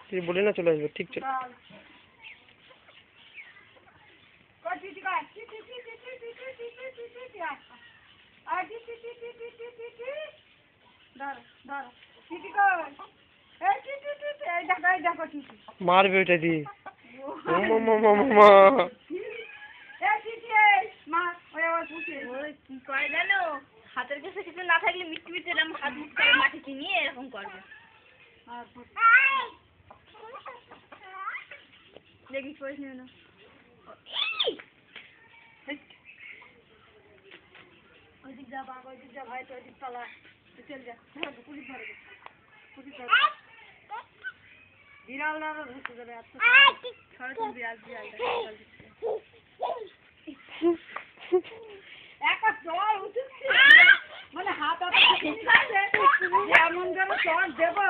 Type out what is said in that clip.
তুই বলে না চলে আসবে ঠিক চল মারবে ওইটা দিয়ে কি করে জানো হাতের কাছে কিছু না থাকলে মিষ্টি মিষ্টি এরকম হাত মুখ করে মাটিতে নিয়ে এরকম করবে দেখিস পড়িস না ওইদিক যা বাবা ওইদিক যা ভাই তো ওইদিক পালা চল যা পুলিশ ধরবে পুলিশ ধরবে বিড়াল না ধরতে যাবে আচ্ছা সরাসরি বিড়াল বিড়াল একটা জল উঠছে মানে হাত এমন যেন জল দেবো